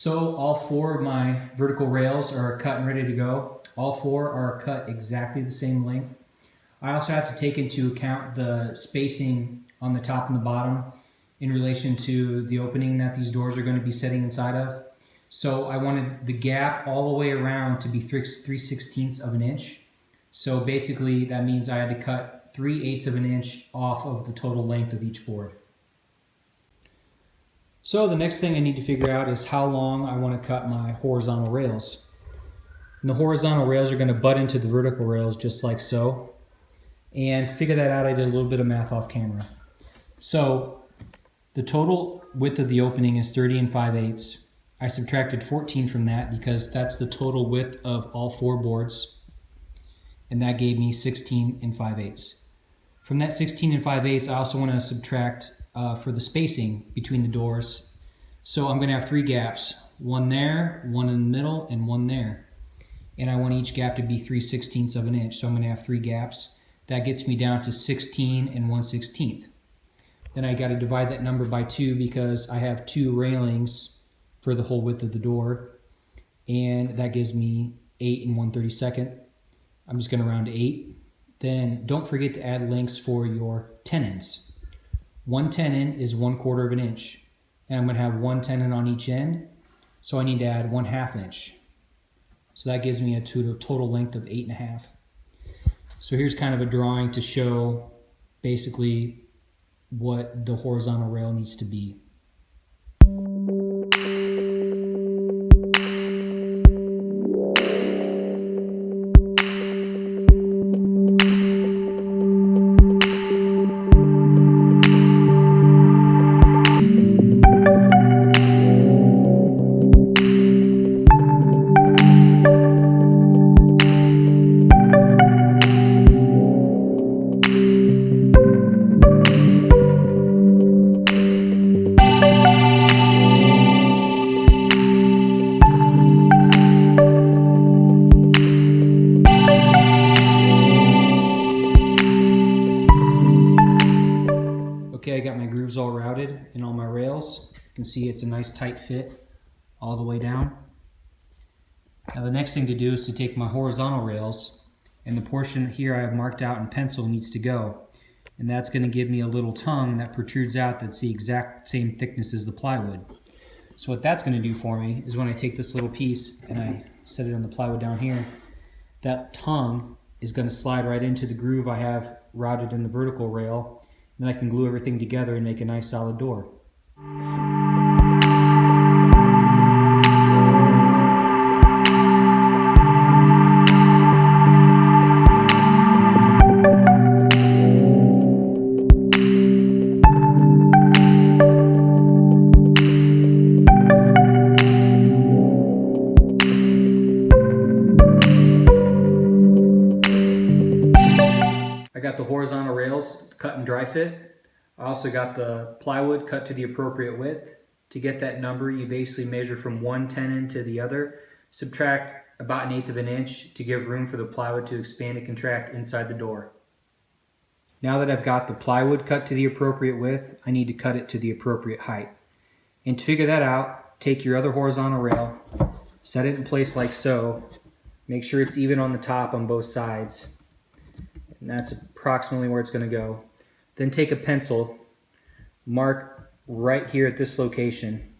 So all four of my vertical rails are cut and ready to go. All four are cut exactly the same length. I also have to take into account the spacing on the top and the bottom in relation to the opening that these doors are going to be sitting inside of. So I wanted the gap all the way around to be 3/16 of an inch. So basically that means I had to cut 3/8 of an inch off of the total length of each board. So the next thing I need to figure out is how long I want to cut my horizontal rails. And the horizontal rails are going to butt into the vertical rails just like so. And to figure that out, I did a little bit of math off camera. So the total width of the opening is 30 5/8. I subtracted 14 from that because that's the total width of all four boards. And that gave me 16 5/8. From that 16 5/8, I also want to subtract for the spacing between the doors. So I'm going to have three gaps, one there, one in the middle, and one there. And I want each gap to be 3/16 of an inch, so I'm going to have three gaps. That gets me down to 16 1/16. Then I got to divide that number by 2 because I have 2 railings for the whole width of the door, and that gives me 8 1/32. I'm just going to round to 8. Then don't forget to add lengths for your tenons. One tenon is 1/4 of an inch, and I'm going to have one tenon on each end, so I need to add 1/2 inch. So that gives me a total length of 8 1/2. So here's kind of a drawing to show basically what the horizontal rail needs to be. Okay, I got my grooves all routed in all my rails. You can see it's a nice tight fit all the way down. Now the next thing to do is to take my horizontal rails, and the portion here I have marked out in pencil needs to go. And that's going to give me a little tongue that protrudes out that's the exact same thickness as the plywood. So what that's going to do for me is when I take this little piece and I set it on the plywood down here, that tongue is going to slide right into the groove I have routed in the vertical rail. Then I can glue everything together and make a nice solid door. I got the horizontal rails cut and dry fit. I also got the plywood cut to the appropriate width. To get that number, you basically measure from one tenon to the other, subtract about 1/8 of an inch to give room for the plywood to expand and contract inside the door. Now that I've got the plywood cut to the appropriate width, I need to cut it to the appropriate height. And to figure that out, take your other horizontal rail, set it in place like so, make sure it's even on the top on both sides. And that's approximately where it's going to go. Then take a pencil, mark right here at this location,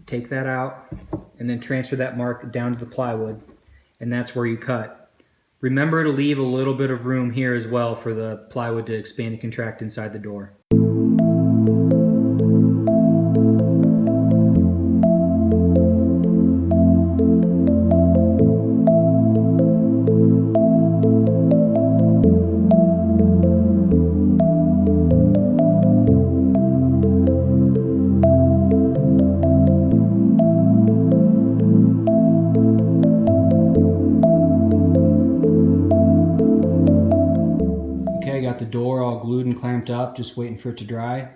take that out, and then transfer that mark down to the plywood, and that's where you cut. Remember to leave a little bit of room here as well for the plywood to expand and contract inside the door. The door all glued and clamped up, just waiting for it to dry.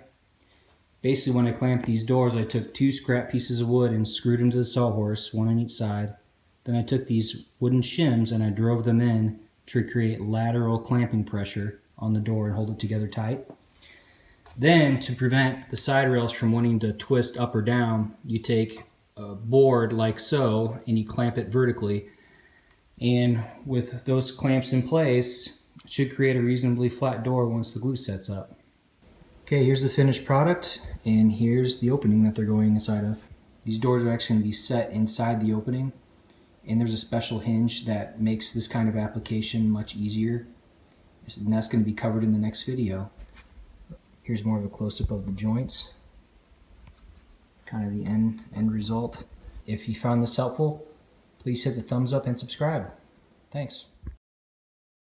Basically, when I clamped these doors, I took 2 scrap pieces of wood and screwed them to the sawhorse, one on each side. Then I took these wooden shims and I drove them in to create lateral clamping pressure on the door and hold it together tight. Then, to prevent the side rails from wanting to twist up or down, you take board like so, and you clamp it vertically. And with those clamps in place, it should create a reasonably flat door once the glue sets up. Okay, here's the finished product, and here's the opening that they're going inside of. These doors are actually going to be set inside the opening, and there's a special hinge that makes this kind of application much easier, and that's going to be covered in the next video. Here's more of a close-up of the joints, kind of the end result. If you found this helpful, please hit the thumbs up and subscribe. Thanks.